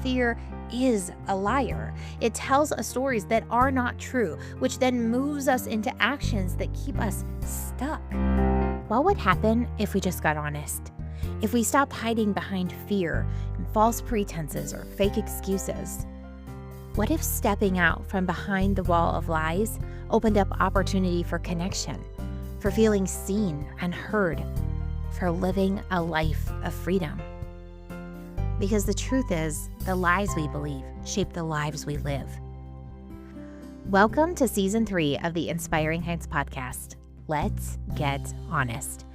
fear is a liar. It tells us stories that are not true, which then moves us into actions that keep us stuck. What would happen if we just got honest? If we stopped hiding behind fear and false pretenses or fake excuses? What if stepping out from behind the wall of lies opened up opportunity for connection, for feeling seen and heard, for living a life of freedom? Because the truth is, the lies we believe shape the lives we live. Welcome to Season 3 of the Inspiring Heights podcast. Let's get honest,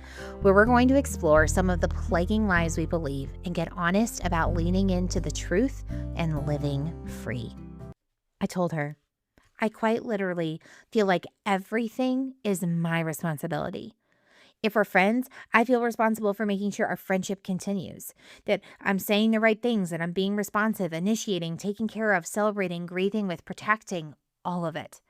where we're going to explore some of the plaguing lies we believe and get honest about leaning into the truth and living free. I told her, I quite literally feel like everything is my responsibility. If we're friends, I feel responsible for making sure our friendship continues, that I'm saying the right things, that I'm being responsive, initiating, taking care of, celebrating, grieving with, protecting, all of it.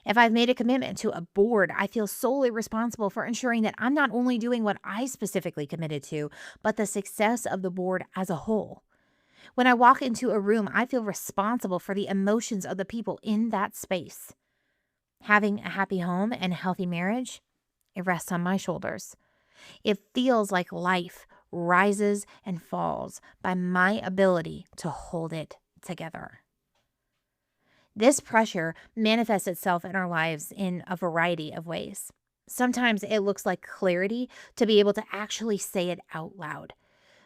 If I've made a commitment to a board, I feel solely responsible for ensuring that I'm not only doing what I specifically committed to, but the success of the board as a whole. When I walk into a room, I feel responsible for the emotions of the people in that space. Having a happy home and a healthy marriage, it rests on my shoulders. It feels like life rises and falls by my ability to hold it together. This pressure manifests itself in our lives in a variety of ways. Sometimes it looks like clarity to be able to actually say it out loud.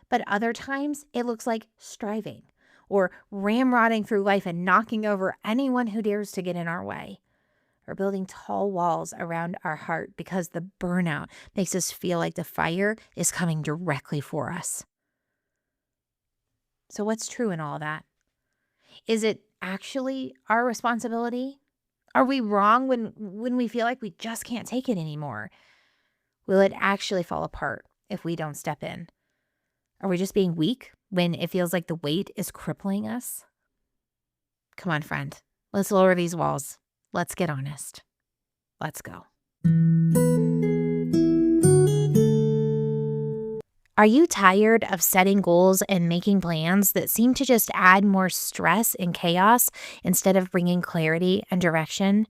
But other times it looks like striving or ramrodding through life and knocking over anyone who dares to get in our way, or building tall walls around our heart because the burnout makes us feel like the fire is coming directly for us. So what's true in all that? Is it actually our responsibility? Are we wrong when we feel like we just can't take it anymore? Will it actually fall apart if we don't step in? Are we just being weak when it feels like the weight is crippling us? Come on, friend. Let's lower these walls. Let's get honest. Let's go. Are you tired of setting goals and making plans that seem to just add more stress and chaos instead of bringing clarity and direction?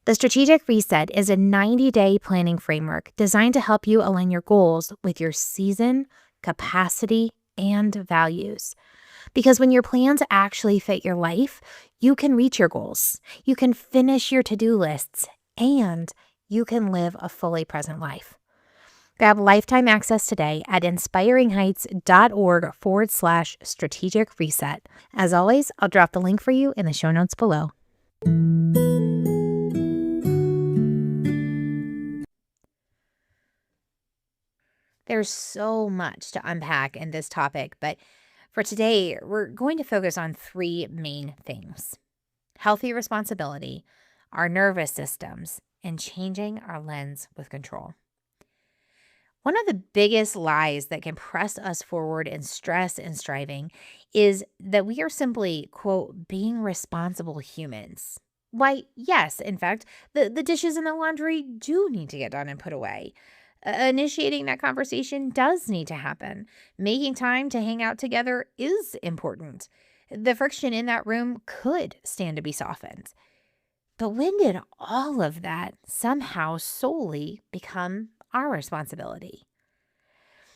The Strategic Reset is a 90-day planning framework designed to help you align your goals with your season, capacity, and values. Because when your plans actually fit your life, you can reach your goals, you can finish your to-do lists, and you can live a fully present life. Grab lifetime access today at inspiringheights.org/strategic reset. As always, I'll drop the link for you in the show notes below. There's so much to unpack in this topic, but for today, we're going to focus on three main things: healthy responsibility, our nervous systems, and changing our lens with control. One of the biggest lies that can press us forward in stress and striving is that we are simply, quote, being responsible humans. Why, yes, in fact, the dishes and the laundry do need to get done and put away. Initiating that conversation does need to happen. Making time to hang out together is important. The friction in that room could stand to be softened. But when did all of that somehow solely become our responsibility?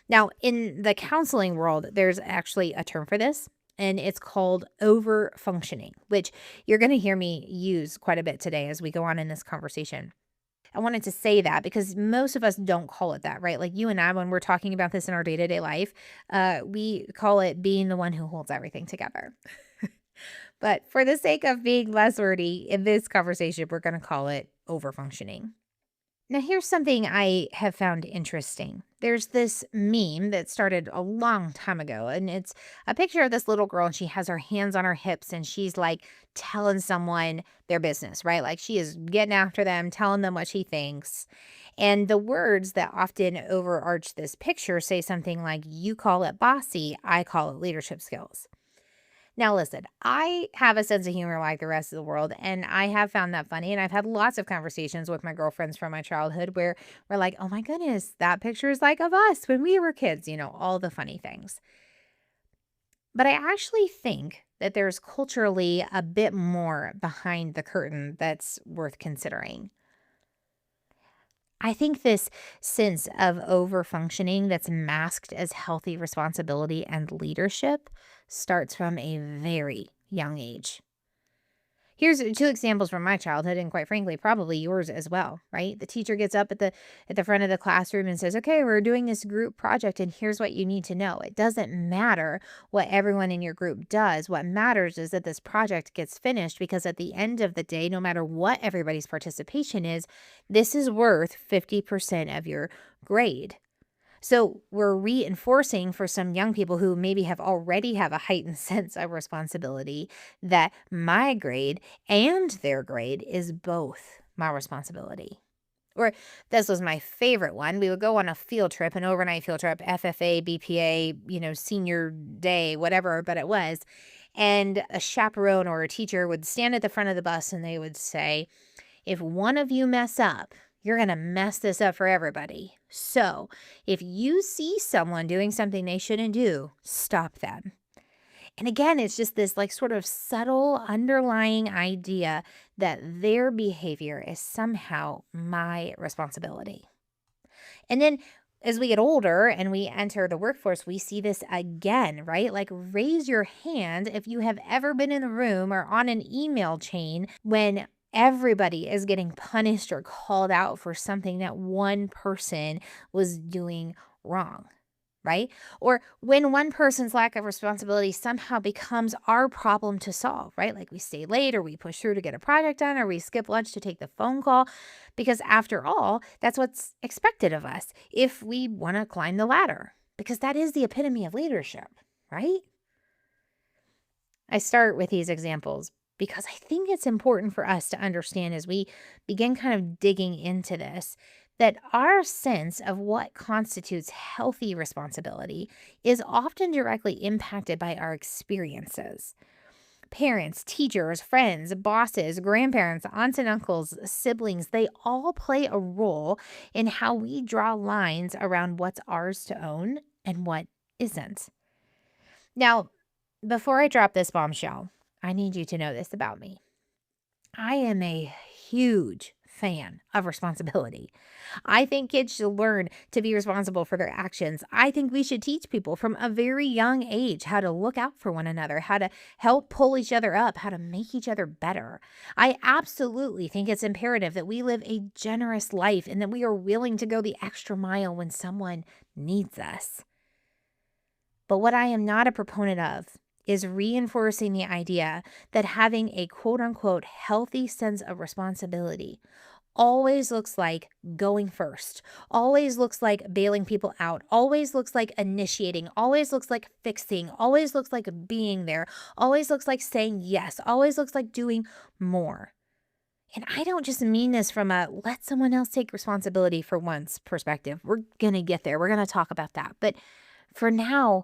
Now, in the counseling world, there's actually a term for this, and it's called over-functioning, which you're going to hear me use quite a bit today as we go on in this conversation. I wanted to say that because most of us don't call it that, right? Like you and I, when we're talking about this in our day-to-day life, we call it being the one who holds everything together. But for the sake of being less wordy in this conversation, we're going to call it over-functioning. Now, here's something I have found interesting. There's this meme that started a long time ago, and it's a picture of this little girl, and she has her hands on her hips, and she's like telling someone their business, right? Like she is getting after them, telling them what she thinks. And the words that often overarch this picture say something like, you call it bossy, I call it leadership skills. Now, listen, I have a sense of humor like the rest of the world, and I have found that funny. And I've had lots of conversations with my girlfriends from my childhood where we're like, oh my goodness, that picture is like of us when we were kids, all the funny things. But I actually think that there's culturally a bit more behind the curtain that's worth considering. I think this sense of overfunctioning that's masked as healthy responsibility and leadership starts from a very young age. Here's two examples from my childhood and quite frankly, probably yours as well, right? The teacher gets up at the front of the classroom and says, "Okay, we're doing this group project and here's what you need to know." It doesn't matter what everyone in your group does. What matters is that this project gets finished because at the end of the day, no matter what everybody's participation is, this is worth 50% of your grade. So we're reinforcing for some young people who maybe already have a heightened sense of responsibility that my grade and their grade is both my responsibility. Or this was my favorite one. We would go on a field trip, an overnight field trip, FFA, BPA, senior day, whatever, but it was. And a chaperone or a teacher would stand at the front of the bus and they would say, "If one of you mess up, you're going to mess this up for everybody. So if you see someone doing something they shouldn't do, stop them." And again, it's just this like sort of subtle underlying idea that their behavior is somehow my responsibility. And then as we get older and we enter the workforce, we see this again, right? Like raise your hand if you have ever been in a room or on an email chain when everybody is getting punished or called out for something that one person was doing wrong, right? Or when one person's lack of responsibility somehow becomes our problem to solve, right? Like we stay late or we push through to get a project done or we skip lunch to take the phone call because after all, that's what's expected of us if we want to climb the ladder because that is the epitome of leadership, right? I start with these examples because I think it's important for us to understand as we begin kind of digging into this that our sense of what constitutes healthy responsibility is often directly impacted by our experiences. Parents, teachers, friends, bosses, grandparents, aunts and uncles, siblings, they all play a role in how we draw lines around what's ours to own and what isn't. Now, before I drop this bombshell, I need you to know this about me. I am a huge fan of responsibility. I think kids should learn to be responsible for their actions. I think we should teach people from a very young age how to look out for one another, how to help pull each other up, how to make each other better. I absolutely think it's imperative that we live a generous life and that we are willing to go the extra mile when someone needs us. But what I am not a proponent of is reinforcing the idea that having a quote unquote healthy sense of responsibility always looks like going first, always looks like bailing people out, always looks like initiating, always looks like fixing, always looks like being there, always looks like saying yes, always looks like doing more. And I don't just mean this from a let someone else take responsibility for once perspective. We're going to get there. We're going to talk about that. But for now,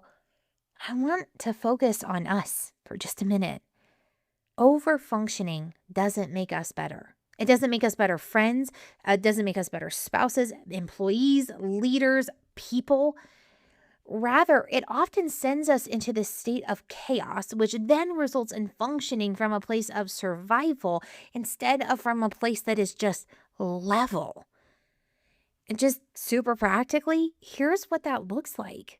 I want to focus on us for just a minute. Overfunctioning doesn't make us better. It doesn't make us better friends. It doesn't make us better spouses, employees, leaders, people. Rather, it often sends us into this state of chaos, which then results in functioning from a place of survival instead of from a place that is just level. And just super practically, here's what that looks like.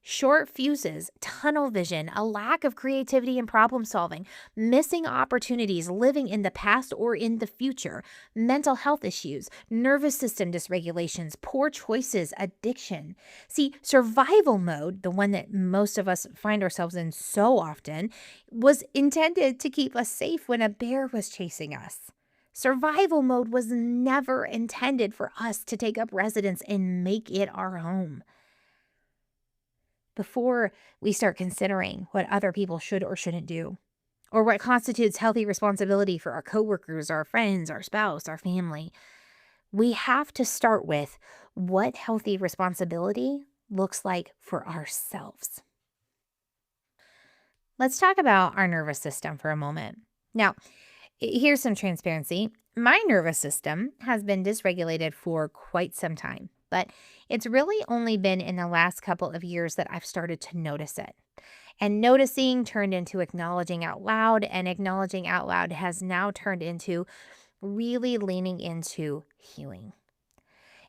Short fuses, tunnel vision, a lack of creativity and problem solving, missing opportunities, living in the past or in the future, mental health issues, nervous system dysregulations, poor choices, addiction. See, survival mode, the one that most of us find ourselves in so often, was intended to keep us safe when a bear was chasing us. Survival mode was never intended for us to take up residence and make it our home. Before we start considering what other people should or shouldn't do, or what constitutes healthy responsibility for our coworkers, our friends, our spouse, our family, we have to start with what healthy responsibility looks like for ourselves. Let's talk about our nervous system for a moment. Now, here's some transparency. My nervous system has been dysregulated for quite some time, but it's really only been in the last couple of years that I've started to notice it. And noticing turned into acknowledging out loud, and acknowledging out loud has now turned into really leaning into healing.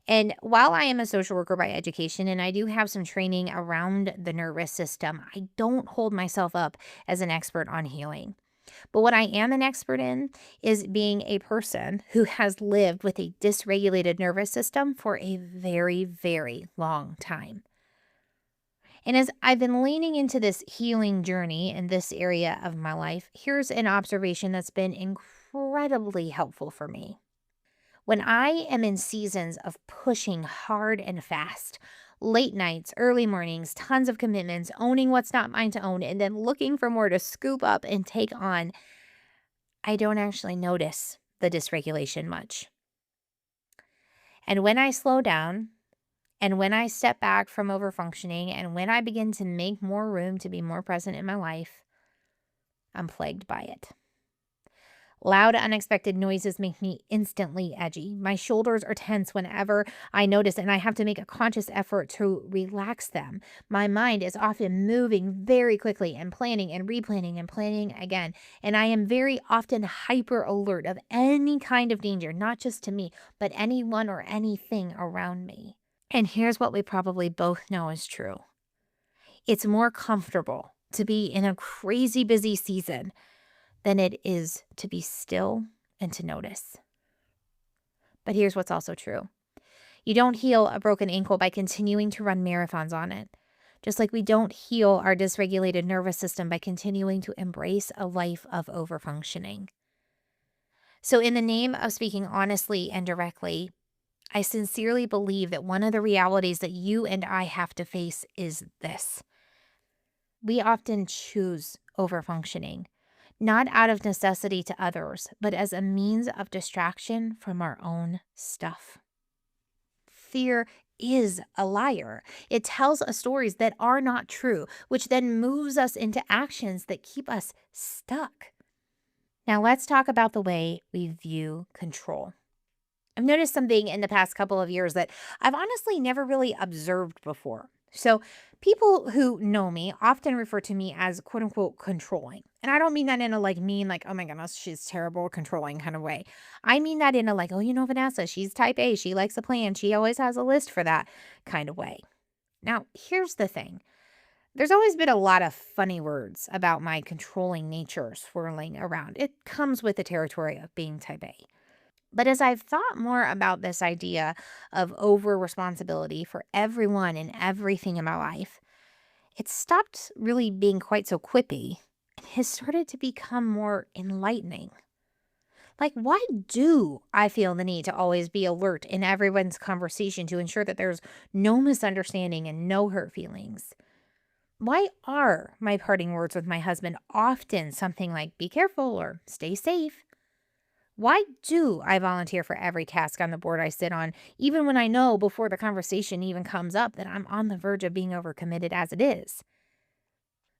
And while I am a social worker by education and I do have some training around the nervous system, I don't hold myself up as an expert on healing. But what I am an expert in is being a person who has lived with a dysregulated nervous system for a very, very long time. And as I've been leaning into this healing journey in this area of my life, here's an observation that's been incredibly helpful for me. When I am in seasons of pushing hard and fast, late nights, early mornings, tons of commitments, owning what's not mine to own, and then looking for more to scoop up and take on, I don't actually notice the dysregulation much. And when I slow down, and when I step back from overfunctioning, and when I begin to make more room to be more present in my life, I'm plagued by it. Loud, unexpected noises make me instantly edgy. My shoulders are tense whenever I notice, and I have to make a conscious effort to relax them. My mind is often moving very quickly and planning and replanning and planning again. And I am very often hyper alert of any kind of danger, not just to me, but anyone or anything around me. And here's what we probably both know is true. It's more comfortable to be in a crazy busy season than it is to be still and to notice. But here's what's also true. You don't heal a broken ankle by continuing to run marathons on it. Just like we don't heal our dysregulated nervous system by continuing to embrace a life of overfunctioning. So in the name of speaking honestly and directly, I sincerely believe that one of the realities that you and I have to face is this. We often choose overfunctioning, not out of necessity to others, but as a means of distraction from our own stuff. Fear is a liar. It tells us stories that are not true, which then moves us into actions that keep us stuck. Now let's talk about the way we view control. I've noticed something in the past couple of years that I've honestly never really observed before. So people who know me often refer to me as quote unquote controlling. And I don't mean that in a like mean, like, oh my goodness, she's terrible, controlling kind of way. I mean that in a like, oh, Vanessa, she's type A. She likes a plan. She always has a list for that kind of way. Now, here's the thing. There's always been a lot of funny words about my controlling nature swirling around. It comes with the territory of being type A. But as I've thought more about this idea of over responsibility for everyone and everything in my life, it stopped really being quite so quippy and has started to become more enlightening. Like, why do I feel the need to always be alert in everyone's conversation to ensure that there's no misunderstanding and no hurt feelings? Why are my parting words with my husband often something like, be careful or stay safe? Why do I volunteer for every task on the board I sit on, even when I know before the conversation even comes up that I'm on the verge of being overcommitted as it is?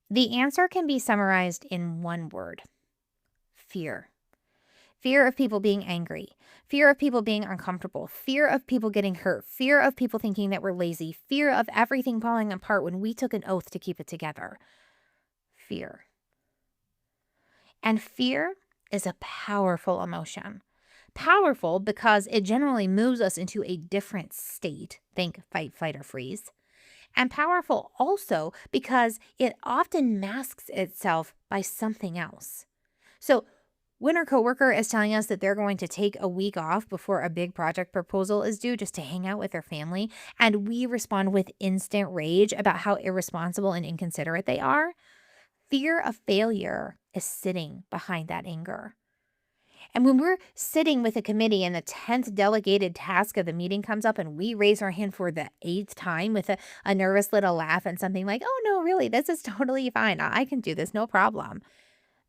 The answer can be summarized in one word: fear. Fear of people being angry, fear of people being uncomfortable, fear of people getting hurt, fear of people thinking that we're lazy, fear of everything falling apart when we took an oath to keep it together. Fear. And fear is a powerful emotion. Powerful because it generally moves us into a different state. Think fight, flight, or freeze. And powerful also because it often masks itself by something else. So when our coworker is telling us that they're going to take a week off before a big project proposal is due just to hang out with their family, and we respond with instant rage about how irresponsible and inconsiderate they are, fear of failure is sitting behind that anger. And when we're sitting with a committee and the 10th delegated task of the meeting comes up and we raise our hand for the 8th time with a nervous little laugh and something like, oh, no, really, this is totally fine. I can do this, no problem.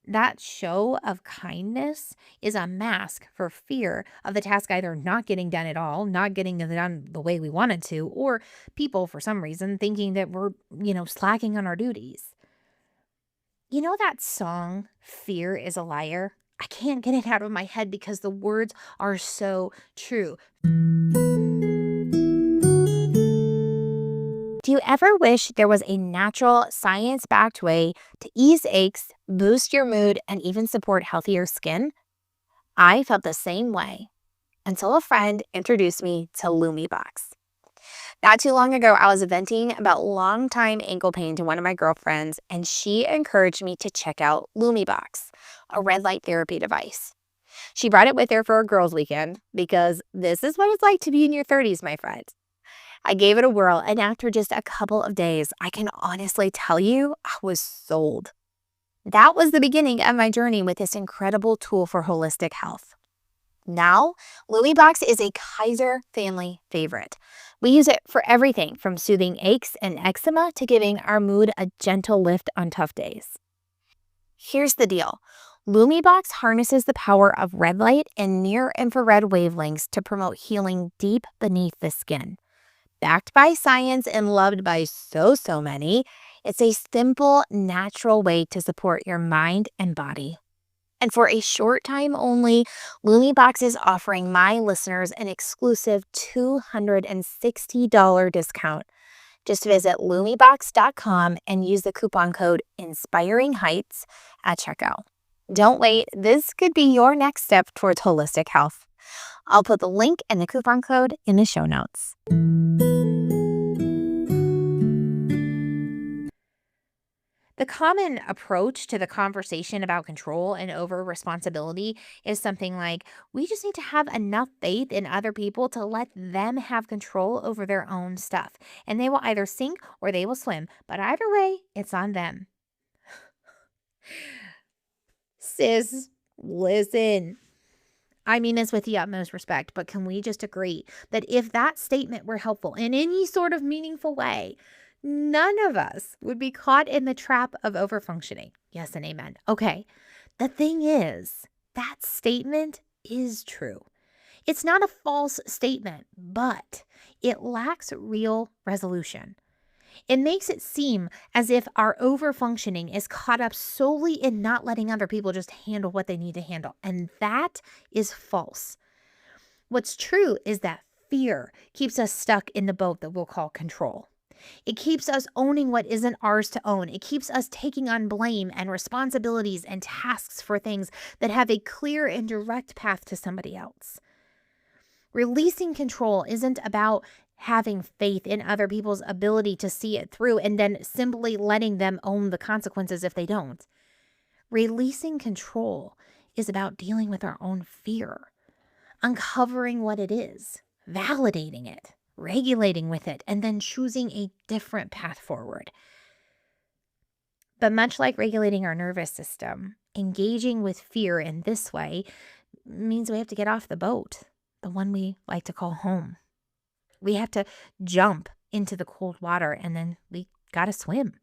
That show of kindness is a mask for fear of the task either not getting done at all, not getting done the way we wanted to, or people, for some reason, thinking that we're, slacking on our duties. You know that song, Fear is a Liar? I can't get it out of my head because the words are so true. Do you ever wish there was a natural, science-backed way to ease aches, boost your mood, and even support healthier skin? I felt the same way until a friend introduced me to LumiBox. Not too long ago, I was venting about long-time ankle pain to one of my girlfriends, and she encouraged me to check out LumiBox, a red light therapy device. She brought it with her for a girls' weekend because this is what it's like to be in your 30s, my friends. I gave it a whirl, and after just a couple of days, I can honestly tell you I was sold. That was the beginning of my journey with this incredible tool for holistic health. Now, LumiBox is a Kaiser family favorite. We use it for everything from soothing aches and eczema to giving our mood a gentle lift on tough days. Here's the deal. LumiBox harnesses the power of red light and near-infrared wavelengths to promote healing deep beneath the skin. Backed by science and loved by so many, it's a simple, natural way to support your mind and body. And for a short time only, LumiBox is offering my listeners an exclusive $260 discount. Just visit LumiBox.com and use the coupon code INSPIRINGHEIGHTS at checkout. Don't wait, this could be your next step towards holistic health. I'll put the link and the coupon code in the show notes. The common approach to the conversation about control and over-responsibility is something like, we just need to have enough faith in other people to let them have control over their own stuff, and they will either sink or they will swim, but either way, it's on them. Sis, listen. I mean this with the utmost respect, but can we just agree that if that statement were helpful in any sort of meaningful way, none of us would be caught in the trap of overfunctioning? Yes and amen. Okay, the thing is, that statement is true. It's not a false statement, but it lacks real resolution. It makes it seem as if our overfunctioning is caught up solely in not letting other people just handle what they need to handle, and that is false. What's true is that fear keeps us stuck in the boat that we'll call control. It keeps us owning what isn't ours to own. It keeps us taking on blame and responsibilities and tasks for things that have a clear and direct path to somebody else. Releasing control isn't about having faith in other people's ability to see it through and then simply letting them own the consequences if they don't. Releasing control is about dealing with our own fear, uncovering what it is, validating it, regulating with it, and then choosing a different path forward. But much like regulating our nervous system, engaging with fear in this way means we have to get off the boat, the one we like to call home. We have to jump into the cold water, and then we gotta swim.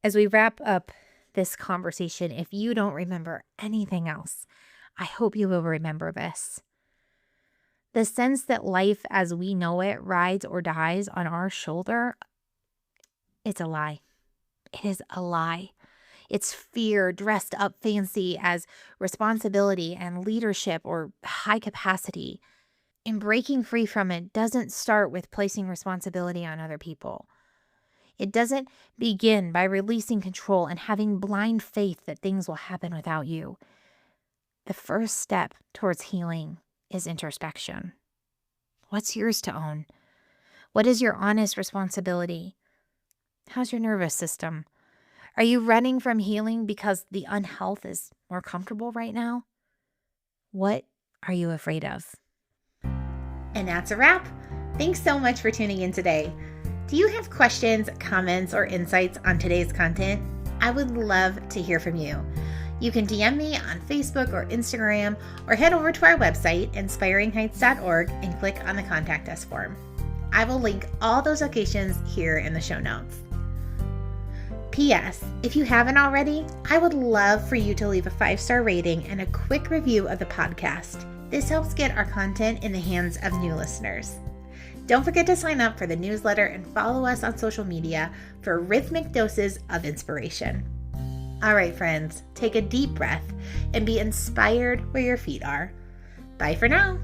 As we wrap up this conversation, if you don't remember anything else, I hope you will remember this. The sense that life as we know it rides or dies on our shoulder, it's a lie. It is a lie. It's fear dressed up fancy as responsibility and leadership or high capacity. And breaking free from it doesn't start with placing responsibility on other people. It doesn't begin by releasing control and having blind faith that things will happen without you. The first step towards healing is introspection. What's yours to own? What is your honest responsibility? How's your nervous system? Are you running from healing because the unhealth is more comfortable right now? What are you afraid of? And that's a wrap. Thanks so much for tuning in today. Do you have questions, comments, or insights on today's content? I would love to hear from you. You can DM me on Facebook or Instagram, or head over to our website, inspiringheights.org, and click on the Contact Us form. I will link all those locations here in the show notes. P.S. If you haven't already, I would love for you to leave a 5-star rating and a quick review of the podcast. This helps get our content in the hands of new listeners. Don't forget to sign up for the newsletter and follow us on social media for rhythmic doses of inspiration. All right, friends, take a deep breath and be inspired where your feet are. Bye for now.